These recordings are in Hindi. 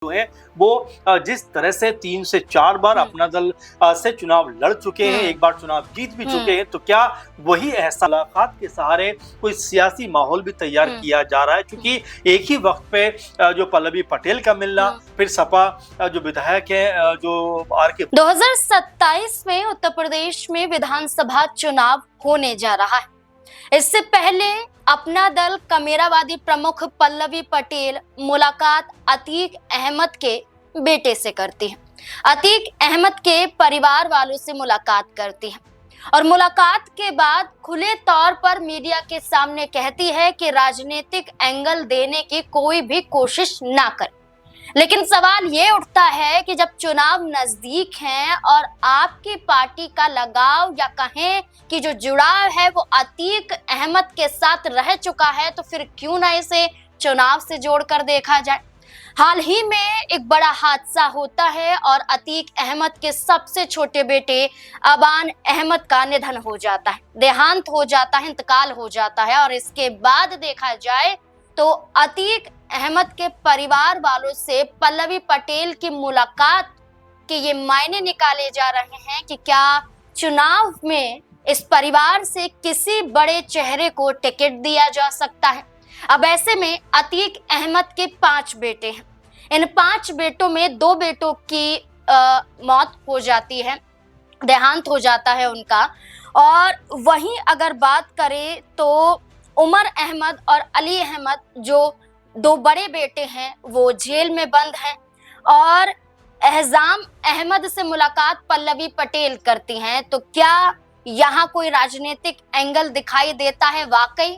जो है वो जिस तरह से 3 से 4 बार अपना दल से चुनाव लड़ चुके हैं, एक बार चुनाव जीत भी चुके हैं, तो क्या वही मुलाकात के सहारे कोई सियासी माहौल भी तैयार किया जा रहा है? क्योंकि एक ही वक्त पे जो पल्लवी पटेल का मिलना, फिर सपा जो विधायक है जो आर.के. 2027 में उत्तर प्रदेश में विधानसभा चुनाव होने जा रहा है। इससे पहले अपना दल कमेरावादी प्रमुख पल्लवी पटेल मुलाकात अतीक अहमद के बेटे से करती है। अतीक अहमद के परिवार वालों से मुलाकात करती है और मुलाकात के बाद खुले तौर पर मीडिया के सामने कहती है कि राजनीतिक एंगल देने की कोई भी कोशिश ना करे। लेकिन सवाल ये उठता है कि जब चुनाव नजदीक हैं और आपकी पार्टी का लगाव या कहें कि जो जुड़ाव है वो अतीक अहमद के साथ रह चुका है, तो फिर क्यों ना इसे चुनाव से जोड़कर देखा जाए। हाल ही में एक बड़ा हादसा होता है और अतीक अहमद के सबसे छोटे बेटे अबान अहमद का निधन हो जाता है, देहांत हो जाता है, इंतकाल हो जाता है। और इसके बाद देखा जाए तो अतीक अहमद के परिवार वालों से पल्लवी पटेल की मुलाकात के ये मायने निकाले जा रहे हैं कि क्या चुनाव में इस परिवार से किसी बड़े चेहरे को टिकट दिया जा सकता है। अब ऐसे में अतीक अहमद के 5 बेटे हैं। इन 5 बेटों में 2 बेटों की मौत हो जाती है, देहांत हो जाता है उनका। और वहीं अगर बात करें तो उमर अहमद और अली अहमद जो 2 बड़े बेटे हैं वो जेल में बंद हैं। और एहजाम अहमद से मुलाकात पल्लवी पटेल करती हैं, तो क्या यहाँ कोई राजनीतिक एंगल दिखाई देता है? वाकई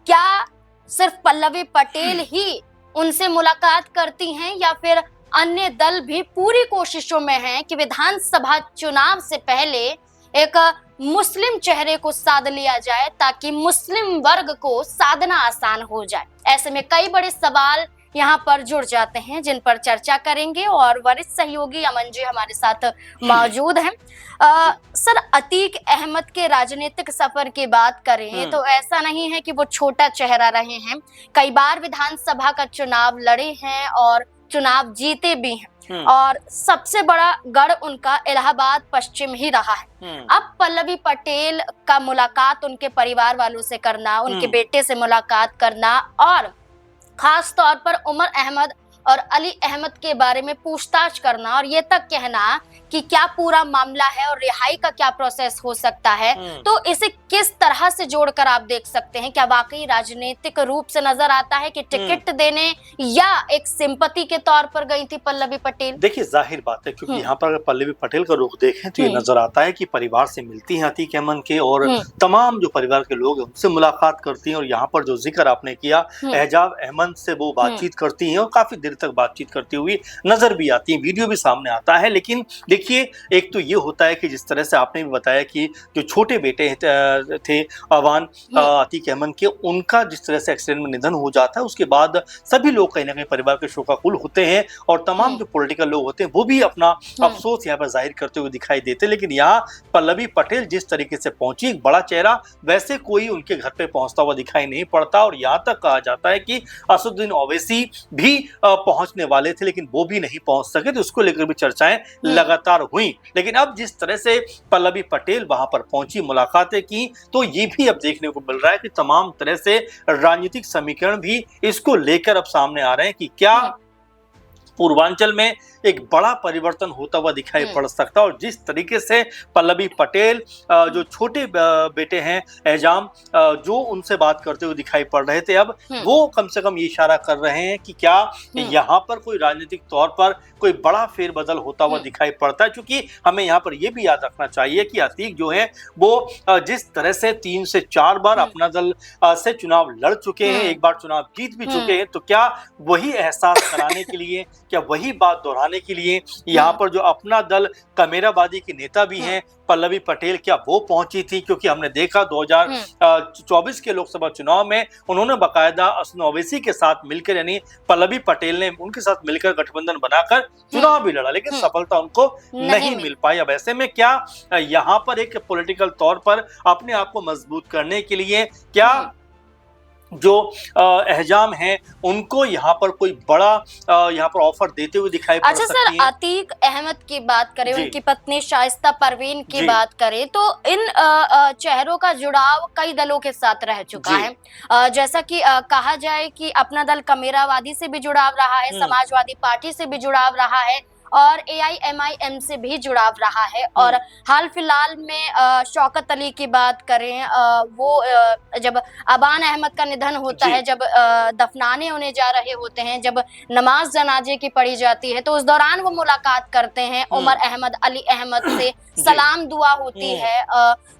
क्या सिर्फ पल्लवी पटेल ही उनसे मुलाकात करती हैं या फिर अन्य दल भी पूरी कोशिशों में हैं कि विधानसभा चुनाव से पहले एक मुस्लिम चेहरे को साध लिया जाए ताकि मुस्लिम वर्ग को साधना आसान हो जाए? ऐसे में कई बड़े सवाल यहाँ पर जुड़ जाते हैं जिन पर चर्चा करेंगे और वरिष्ठ सहयोगी अमन जी हमारे साथ मौजूद हैं। सर, अतीक अहमद के राजनीतिक सफर की बात करें तो ऐसा नहीं है कि वो छोटा चेहरा रहे हैं, कई बार विधानसभा का चुनाव लड़े हैं और चुनाव जीते भी हैं। और सबसे बड़ा गढ़ उनका इलाहाबाद पश्चिम ही रहा है। अब पल्लवी पटेल का मुलाकात उनके परिवार वालों से करना, उनके बेटे से मुलाकात करना और खास तौर पर उमर अहमद और अली अहमद के बारे में पूछताछ करना और ये तक कहना कि क्या पूरा मामला है और रिहाई का क्या प्रोसेस हो सकता है, तो इसे किस तरह से जोड़कर आप देख सकते हैं? क्या वाकई राजनीतिक रूप से नजर आता है कि टिकट देने या एक सिंपैथी के तौर पर गई थी पल्लवी पटेल? देखिए, जाहिर बात है क्योंकि यहाँ पर पल्लवी पटेल का रुख देखें तो ये नजर आता है कि परिवार से मिलती हैं अतीक अहमद के और तमाम जो परिवार के लोग हैं उनसे मुलाकात करती हैं। और यहाँ पर जो जिक्र आपने किया एहजाम अहमद से वो बातचीत करती हैं और काफी देर तक बातचीत करती हुई नजर भी आती है, वीडियो भी सामने आता है। लेकिन देखिए, एक तो ये होता है कि जिस तरह से आपने भी बताया कि जो छोटे बेटे थे अवान अतीक अहमद के, उनका जिस तरह से एक्सीडेंट में निधन हो जाता है, उसके बाद सभी लोग कहीं ना कहीं परिवार के शोकाकुल होते हैं और तमाम जो पॉलिटिकल लोग होते हैं वो भी अपना अफसोस यहाँ पर जाहिर करते हुए दिखाई देते हैं। लेकिन यहाँ पल्लवी पटेल जिस तरीके से पहुंची, एक बड़ा चेहरा, वैसे कोई उनके घर पे पहुंचता हुआ दिखाई नहीं पड़ता। और यहाँ तक कहा जाता है कि असदुद्दीन ओवैसी भी पहुंचने वाले थे लेकिन वो भी नहीं पहुंच सके, तो उसको लेकर भी चर्चाएं लगातार हुई। लेकिन अब जिस तरह से पल्लवी पटेल वहां पर पहुंची, मुलाकातें की, तो ये भी अब देखने को मिल रहा है कि तमाम तरह से राजनीतिक समीकरण भी इसको लेकर अब सामने आ रहे हैं कि क्या पूर्वांचल में एक बड़ा परिवर्तन होता हुआ दिखाई पड़ सकता है। और जिस तरीके से पल्लवी पटेल जो छोटे बेटे हैं एहजाम, जो उनसे बात करते हुए दिखाई पड़ रहे थे, अब वो कम से कम ये इशारा कर रहे हैं कि क्या यहाँ पर कोई राजनीतिक तौर पर कोई बड़ा फेरबदल होता हुआ दिखाई पड़ता है। क्योंकि हमें यहाँ पर यह भी याद रखना चाहिए कि अतीक जो है वो जिस तरह से 3 से 4 बार अपना दल से चुनाव लड़ चुके हैं, एक बार चुनाव जीत भी चुके हैं, तो क्या वही एहसास कराने के लिए, क्या वही बात दोहराने के लिए यहाँ पर जो अपना दल कमेराबादी की नेता भी हैं पल्लवी पटेल, क्या वो पहुंची थी? क्योंकि हमने देखा 2024 के लोकसभा चुनाव में उन्होंने बाकायदा असदुद्दीन ओवैसी के साथ मिलकर, यानी पल्लवी पटेल ने उनके साथ मिलकर गठबंधन बनाकर चुनाव भी लड़ा, लेकिन सफलता उनको नहीं मिल पाई। अब ऐसे में क्या यहाँ पर एक पॉलिटिकल तौर पर अपने आप को मजबूत करने के लिए क्या जो एहजाम हैं उनको यहाँ पर कोई बड़ा यहाँ पर ऑफर देते हुए दिखाई पड़ अच्छा सकती सर, हैं। अतीक अहमद की बात करें, जी। उनकी पत्नी शाइस्ता परवीन की जी। बात करें, तो इन चेहरों का जुड़ाव कई दलों के साथ रह चुका जी। है। जैसा कि कहा जाए कि अपना दल कमेरावादी से भी जुड़ाव रहा है, समाजवादी पार्टी से भी जुड़ाव रहा है और AIMIM से भी जुड़ाव रहा है। और हाल फिलहाल में शौकत अली की बात करें, वो जब अबान अहमद का निधन होता जी। है, जब दफनाने होने जा रहे होते हैं, जब नमाज जनाजे की पढ़ी जाती है, तो उस दौरान वो मुलाकात करते हैं उमर अहमद, अली अहमद से सलाम दुआ होती है।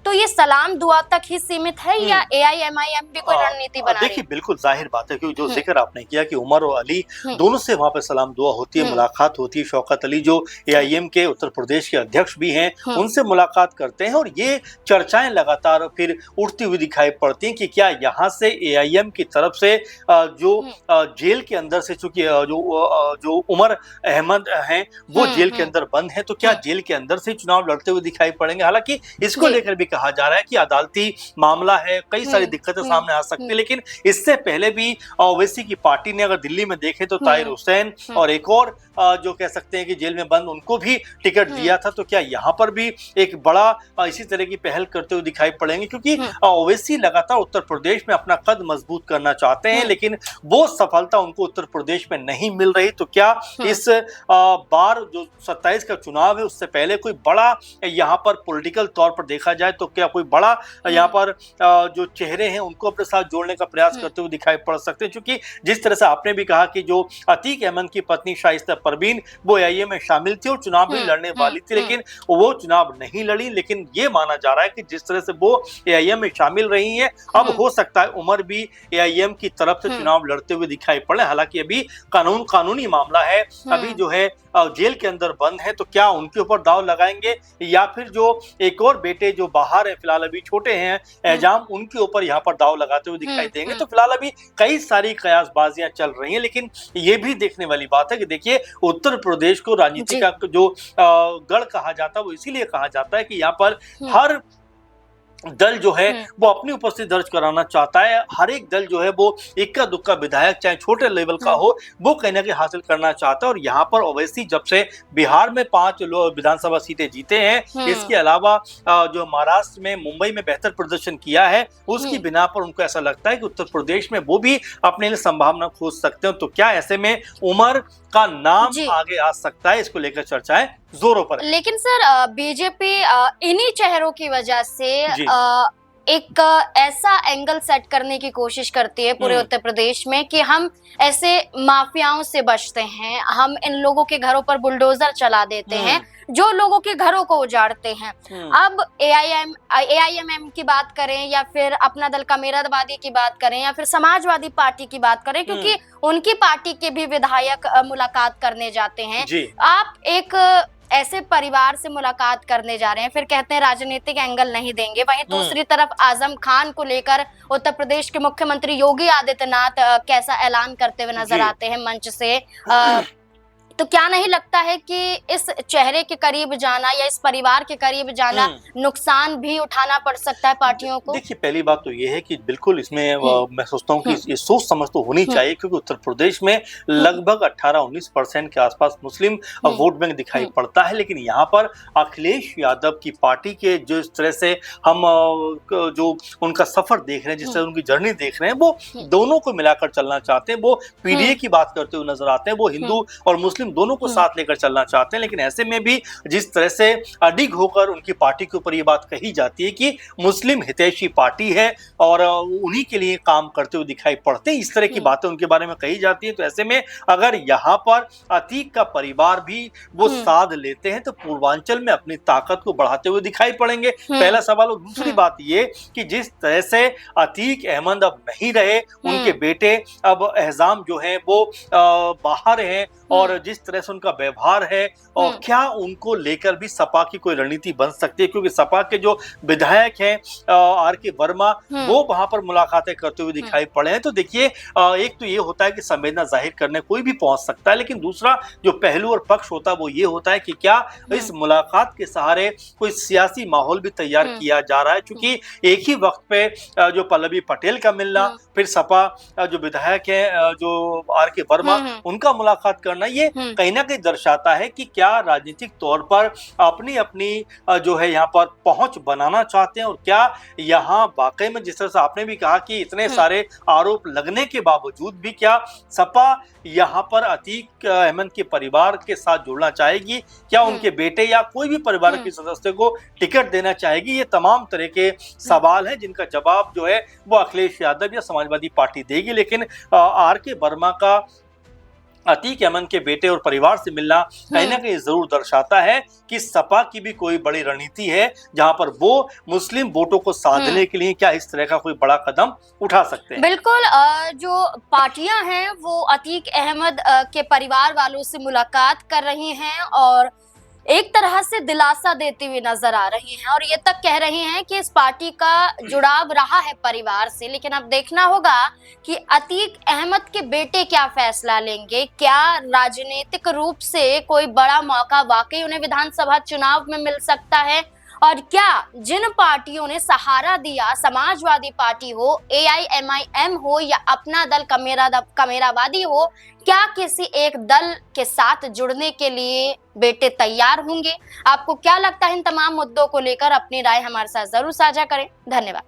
तो ये सलाम दुआ तक ही सीमित है या AIMIM भी कोई रणनीति बना रही है? देखिए बिल्कुल जाहिर बात है, क्योंकि जो जिक्र आपने किया कि उमर और अली दोनों से वहां पर सलाम दुआ होती है, मुलाकात होती है। शौकत अली जो AIM के उत्तर प्रदेश के अध्यक्ष भी हैं, उनसे मुलाकात करते हैं और ये चर्चाएं लगातार फिर उठती हुई दिखाई पड़ती हैं कि क्या यहाँ से AIM की तरफ से जो जेल के अंदर से, चूंकि जो उमर अहमद हैं वो जेल के अंदर बंद है, तो क्या जेल के अंदर से चुनाव लड़ते हुए दिखाई पड़ेंगे। हालांकि इसको लेकर भी कहा जा रहा है कि अदालती मामला है, कई सारी दिक्कतें सामने आ सकती है, लेकिन इससे पहले भी ओवैसी की पार्टी ने अगर दिल्ली में देखे तो ताहिर हुसैन और एक और जो कह सकते हैं कि जेल में बंद, उनको भी टिकट दिया था। तो क्या यहाँ पर भी एक बड़ा इसी तरह की पहल करते हुए दिखाई पड़ेंगे, क्योंकि ओवैसी लगातार उत्तर प्रदेश में अपना कद मजबूत करना चाहते हैं, लेकिन वो सफलता उनको उत्तर प्रदेश में नहीं मिल रही। तो क्या इस बार जो 27 का चुनाव है उससे पहले कोई बड़ा यहाँ पर पॉलिटिकल तौर पर देखा जाए तो क्या कोई बड़ा यहाँ पर जो चेहरे हैं उनको अपने साथ जोड़ने का प्रयास करते हुए दिखाई पड़ सकते हैं? क्योंकि जिस तरह से आपने भी कहा कि जो अतीक अहमद की पत्नी शाइस्ता परवीन वो AIM में शामिल थी और चुनाव भी लड़ने वाली थी, लेकिन वो चुनाव नहीं लड़ी। लेकिन ये माना जा रहा है कि जिस तरह से वो AIM में शामिल रही हैं, अब हो सकता है उमर भी AIM की तरफ से चुनाव लड़ते हुए दिखाई पड़े। हालांकि अभी कानूनी मामला है, अभी जो है जेल के अंदर बंद है, तो क्या उनके ऊपर दाव लगाएंगे या फिर जो एक और बेटे जो बाहर है, फिलहाल अभी छोटे हैं एहजाम, उनके ऊपर यहाँ पर दाव लगाते हुए दिखाई देंगे। तो फिलहाल अभी कई सारी कयासबाजियां चल रही हैं, लेकिन ये भी देखने वाली बात है कि देखिए उत्तर प्रदेश को राजनीति का जो गढ़ कहा जाता है वो इसीलिए कहा जाता है कि यहाँ पर हर दल जो है वो अपनी उपस्थिति दर्ज कराना चाहता है। हर एक दल जो है वो इक्का दुक्का विधायक चाहे छोटे लेवल का हो वो कहीं ना कहीं हासिल करना चाहता है। और यहाँ पर ओवैसी जब से बिहार में 5 विधानसभा सीटें जीते हैं, इसके अलावा जो महाराष्ट्र में, मुंबई में बेहतर प्रदर्शन किया है, उसकी बिना पर उनको ऐसा लगता है कि उत्तर प्रदेश में वो भी अपने लिए संभावना खोज सकते हैं। तो क्या ऐसे में उमर का नाम आगे आ सकता है, इसको लेकर चर्चाएं जोरों पर है। लेकिन सर बीजेपी इन्हीं चेहरों की वजह से एक ऐसा एंगल सेट करने की कोशिश करती है पूरे उत्तर प्रदेश में कि हम ऐसे माफियाओं से बचते हैं, हम इन लोगों के घरों पर बुलडोजर चला देते हैं जो लोगों के घरों को उजाड़ते हैं। अब AIMM की बात करें या फिर अपना दल कमेरावादी की बात करें या फिर समाजवादी पार्टी की बात करें, क्योंकि उनकी पार्टी के भी विधायक मुलाकात करने जाते हैं। आप एक ऐसे परिवार से मुलाकात करने जा रहे हैं, फिर कहते हैं राजनीतिक एंगल नहीं देंगे। वहीं दूसरी तरफ आजम खान को लेकर उत्तर प्रदेश के मुख्यमंत्री योगी आदित्यनाथ कैसा ऐलान करते हुए नजर आते हैं मंच से। तो क्या नहीं लगता है कि इस चेहरे के करीब जाना या इस परिवार के करीब जाना नुकसान भी उठाना पड़ सकता है पार्टियों को? देखिए पहली बात तो ये है कि बिल्कुल इसमें मैं सोचता हूँ कि ये सोच समझ तो होनी चाहिए, क्योंकि उत्तर प्रदेश में लगभग 18-19% के आसपास मुस्लिम वोट बैंक दिखाई पड़ता है। लेकिन यहाँ पर अखिलेश यादव की पार्टी के जो इस तरह से हम जो उनका सफर देख रहे हैं, जिस तरह उनकी जर्नी देख रहे हैं, वो दोनों को मिलाकर चलना चाहते हैं। वो PDA की बात करते हुए नजर आते हैं, वो हिंदू और मुस्लिम दोनों को साथ लेकर चलना चाहते हैं। लेकिन ऐसे में भी जिस तरह से अडिग होकर उनकी पार्टी के ऊपर ये बात कही जाती है कि मुस्लिम हितैषी पार्टी है और उन्हीं के लिए काम करते हुए दिखाई पड़ते हैं, इस तरह की बातें उनके बारे में कही जाती है। तो ऐसे में अगर यहाँ पर अतीक का परिवार भी वो साथ लेते हैं तो पूर्वांचल में अपनी ताकत को बढ़ाते हुए दिखाई पड़ेंगे, पहला सवाल। और दूसरी बात ये कि जिस तरह से अतीक अहमद अब नहीं रहे, उनके बेटे अब एहजाम जो है वो बाहर हैं, और जिस तरह से उनका व्यवहार है, और क्या उनको लेकर भी सपा की कोई रणनीति बन सकती है, क्योंकि सपा के जो विधायक हैं आर.के. वर्मा, वो वहां पर मुलाकातें करते हुए दिखाई पड़े हैं। तो देखिए, एक तो ये होता है कि संवेदना जाहिर करने कोई भी पहुंच सकता है, लेकिन दूसरा जो पहलू और पक्ष होता है वो ये होता है कि क्या इस मुलाकात के सहारे कोई सियासी माहौल भी तैयार किया जा रहा है, क्योंकि एक ही वक्त पे जो पल्लवी पटेल का मिलना, फिर सपा जो विधायक है जो आर.के. वर्मा, उनका मुलाकात करना, ये कहीं ना कहीं दर्शाता है कि क्या राजनीतिक तौर पर अपनी अपनी जो है यहाँ पर पहुंच बनाना चाहते हैं, और क्या यहाँ वाकई में जिस तरह से आपने भी कहा कि इतने सारे आरोप लगने के बावजूद भी क्या सपा यहाँ पर अतीक अहमद के परिवार के साथ जुड़ना चाहेगी, क्या उनके बेटे या कोई भी परिवार के सदस्य को टिकट देना चाहेगी? ये तमाम तरह के सवाल हैं जिनका जवाब जो है वो अखिलेश यादव या समाजवादी पार्टी देगी। लेकिन आर.के. वर्मा का अतीक अहमद के बेटे और परिवार से मिलना कहीं ना कहीं जरूर दर्शाता है कि सपा की भी कोई बड़ी रणनीति है, जहां पर वो मुस्लिम वोटों को साधने के लिए क्या इस तरह का कोई बड़ा कदम उठा सकते हैं। बिल्कुल, जो पार्टियां हैं वो अतीक अहमद के परिवार वालों से मुलाकात कर रही हैं और एक तरह से दिलासा देती हुई नजर आ रही हैं, और ये तक कह रही हैं कि इस पार्टी का जुड़ाव रहा है परिवार से। लेकिन अब देखना होगा कि अतीक अहमद के बेटे क्या फैसला लेंगे, क्या राजनीतिक रूप से कोई बड़ा मौका वाकई उन्हें विधानसभा चुनाव में मिल सकता है, और क्या जिन पार्टियों ने सहारा दिया, समाजवादी पार्टी हो, AIMIM हो या अपना दल कमेरावादी हो, क्या किसी एक दल के साथ जुड़ने के लिए बेटे तैयार होंगे? आपको क्या लगता है इन तमाम मुद्दों को लेकर? अपनी राय हमारे साथ जरूर साझा करें। धन्यवाद।